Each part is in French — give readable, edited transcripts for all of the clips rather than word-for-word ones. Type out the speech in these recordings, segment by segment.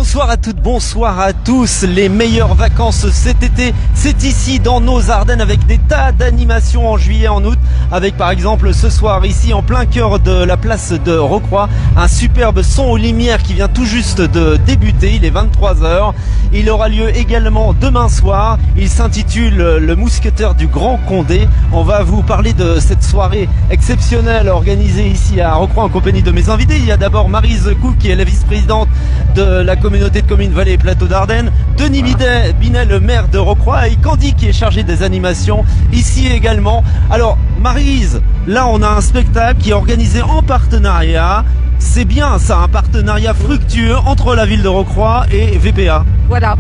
Bonsoir à toutes, bonsoir à tous. Les meilleures vacances cet été, c'est ici dans nos Ardennes avec des tas d'animations en juillet, en août. Avec par exemple ce soir ici en plein cœur de la place de Rocroi, un superbe son aux lumières qui vient tout juste de débuter. Il est 23h. Il aura lieu également demain soir. Il s'intitule Le Mousquetaire du Grand Condé. On va vous parler de cette soirée exceptionnelle organisée ici à Rocroi en compagnie de mes invités. Il y a d'abord Maryse Cook qui est la vice-présidente de la communauté de communes Vallée et Plateau d'Ardennes, Denis Binet, le maire de Rocroi, et Candy qui est chargé des animations ici également. Alors Maryse, là on a un spectacle qui est organisé en partenariat. C'est bien ça, un partenariat fructueux entre la ville de Rocroi et VPA. Voilà.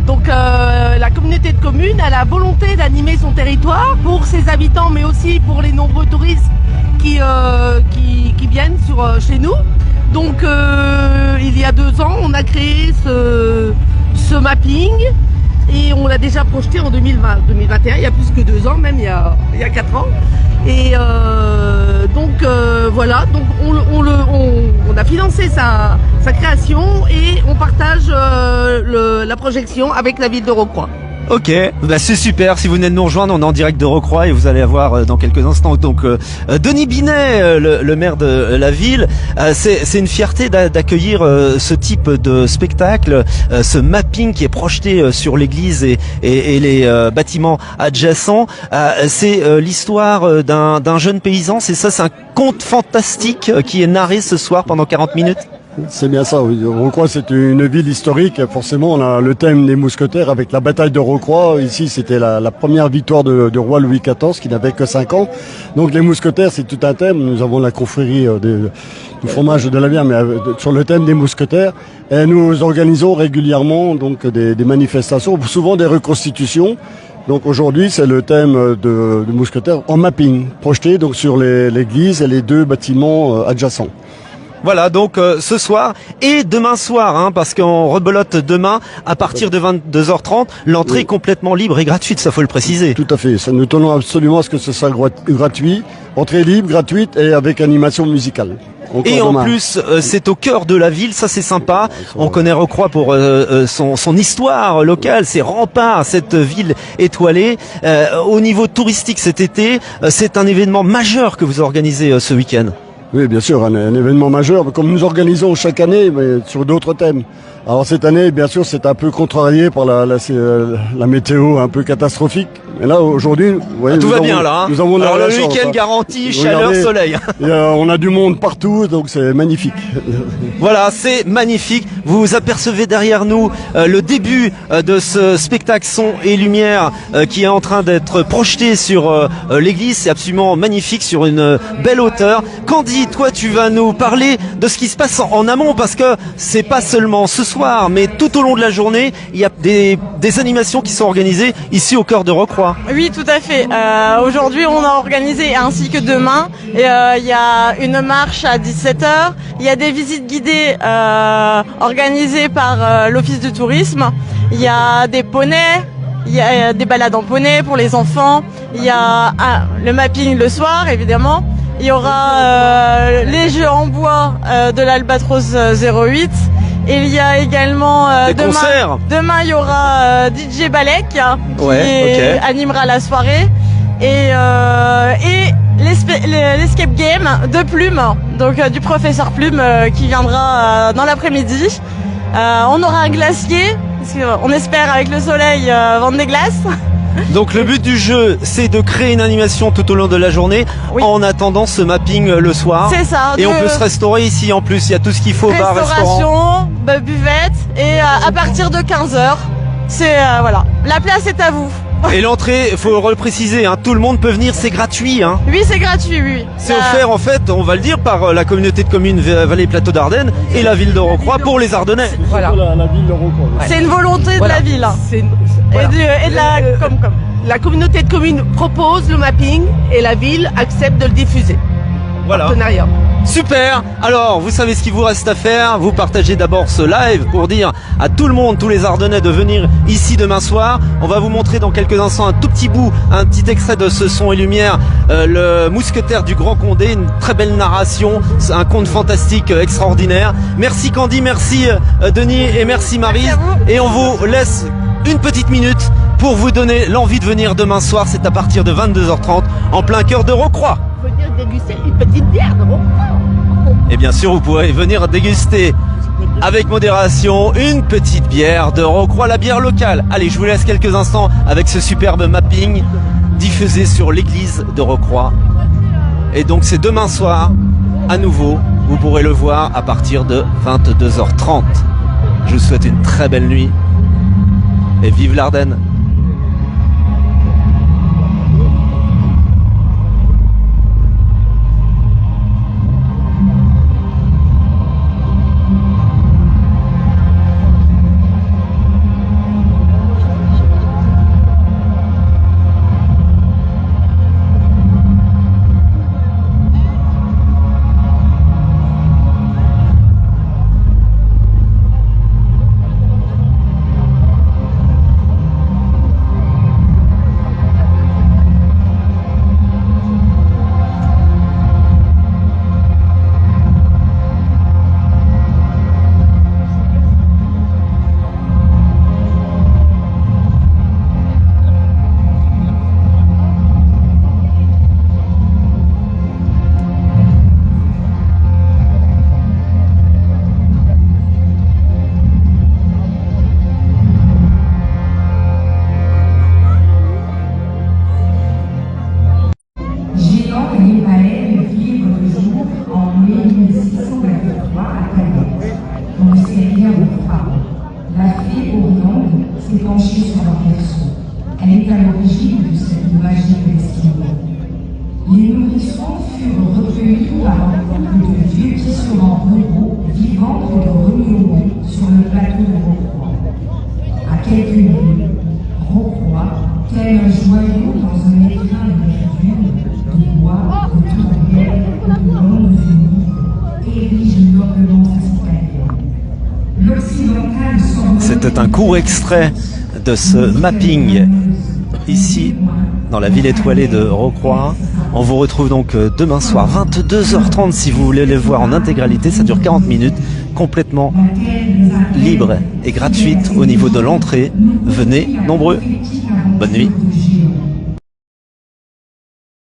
Donc la communauté de communes a la volonté d'animer son territoire pour ses habitants, mais aussi pour les nombreux touristes qui viennent chez nous. Donc il y a 2 ans, on a créé ce mapping et on l'a déjà projeté en 2020, 2021, il y a plus que 2 ans, même il y a 4 ans. Et voilà, donc on a financé sa création et on partage la projection avec la ville de Rocroi. Ok, bah c'est super. Si vous venez de nous rejoindre, on est en direct de Rocroi et vous allez avoir dans quelques instants donc Denis Binet, le maire de la ville. C'est une fierté d'accueillir ce type de spectacle, ce mapping qui est projeté sur l'église et les bâtiments adjacents. C'est l'histoire d'un jeune paysan. C'est ça, c'est un conte fantastique qui est narré ce soir pendant 40 minutes. C'est bien ça, oui. Rocroi, c'est une ville historique. Forcément, on a le thème des mousquetaires avec la bataille de Rocroi. Ici, c'était la première victoire de roi Louis XIV, qui n'avait que 5 ans. Donc, les mousquetaires, c'est tout un thème. Nous avons la confrérie du fromage de la bière, mais sur le thème des mousquetaires. Et nous organisons régulièrement donc des manifestations, souvent des reconstitutions. Donc aujourd'hui, c'est le thème de mousquetaires en mapping, projeté donc sur l'église et les 2 bâtiments adjacents. Voilà, donc ce soir et demain soir, parce qu'on rebelote demain à partir de 22h30. L'entrée est complètement libre et gratuite, ça faut le préciser. Tout à fait, nous tenons absolument à ce que ce soit gratuit, entrée libre, gratuite et avec animation musicale. Et en plus, c'est au cœur de la ville, ça c'est sympa. On connaît Rocroi pour son histoire locale, ses remparts, cette ville étoilée. Au niveau touristique cet été, c'est un événement majeur que vous organisez ce week-end. Oui, bien sûr, un événement majeur, comme nous organisons chaque année, mais sur d'autres thèmes. Alors cette année, bien sûr, c'est un peu contrarié par la météo un peu catastrophique. Mais là, aujourd'hui, vous voyez, tout va bien là. Nous avons alors le week-end garanti, chaleur, soleil. On a du monde partout, donc c'est magnifique. Voilà, c'est magnifique. Vous apercevez derrière nous le début de ce spectacle son et lumière qui est en train d'être projeté sur l'église. C'est absolument magnifique, sur une belle hauteur. Candy, toi, tu vas nous parler de ce qui se passe en amont, parce que c'est pas seulement ce soir, mais tout au long de la journée, il y a des animations qui sont organisées ici au cœur de Rocroi. Oui, tout à fait. Aujourd'hui, on a organisé, ainsi que demain, il y a une marche à 17h. Il y a des visites guidées organisées par l'Office du tourisme. Il y a des poneys, il y a des balades en poney pour les enfants. Il y a le mapping le soir, évidemment. Il y aura les jeux en bois de l'Albatros 08. Il y a également demain il y aura DJ Balek qui animera la soirée et l'escape game de Plume, donc du professeur Plume qui viendra dans l'après-midi. On aura un glacier, parce qu'on espère avec le soleil vendre des glaces. Donc le but du jeu, c'est de créer une animation tout au long de la journée, en attendant ce mapping le soir. C'est ça. Et on peut se restaurer ici en plus, il y a tout ce qu'il faut, bar, restaurant. Restauration, buvette, et à partir de 15h, voilà. La place est à vous. Et l'entrée, faut le préciser, tout le monde peut venir, c'est gratuit. Oui, c'est gratuit, oui. C'est offert en fait, on va le dire, par la communauté de communes Vallée et Plateau d'Ardennes et la ville de Rocroi pour les Ardennais. Voilà. La ville de Rocroi. Ouais. C'est une volonté de la ville. Et de la Comcom. La communauté de communes propose le mapping et la ville accepte de le diffuser. Voilà. Partenariat. Super. Alors, vous savez ce qu'il vous reste à faire. Vous partagez d'abord ce live pour dire à tout le monde, tous les Ardennais, de venir ici demain soir. On va vous montrer dans quelques instants un tout petit bout, un petit extrait de ce son et lumière, le mousquetaire du Grand Condé, une très belle narration, un conte fantastique extraordinaire. Merci Candy, merci Denis et merci Maryse. Et on vous laisse une petite minute pour vous donner l'envie de venir demain soir. C'est à partir de 22h30 en plein cœur de Rocroi. Il faut dire déguster une petite bière de Rocroi. Et bien sûr, vous pourrez venir déguster avec modération une petite bière de Rocroi, la bière locale. Allez, je vous laisse quelques instants avec ce superbe mapping diffusé sur l'église de Rocroi. Et donc c'est demain soir, à nouveau, vous pourrez le voir à partir de 22h30. Je vous souhaite une très belle nuit et vive l'Ardenne. s'est penchée sur leur berceau. Elle est à l'origine de cette magique destinée. Les nourrissons furent recueillis par un couple de dieux qui se rendront vivant près de Remuon sur le plateau de Rocroi. À quelques lieues, Rocroi, tel un joyau dans un écrin de verdure, de bois, de tourbières, de longues unies, érige noblement sa citadelle. L'occidental semble... C'était un court extrait de ce mapping ici dans la ville étoilée de Rocroi. On vous retrouve donc demain soir 22h30 si vous voulez les voir en intégralité. Ça dure 40 minutes, complètement libre et gratuite au niveau de l'entrée. Venez nombreux. Bonne nuit.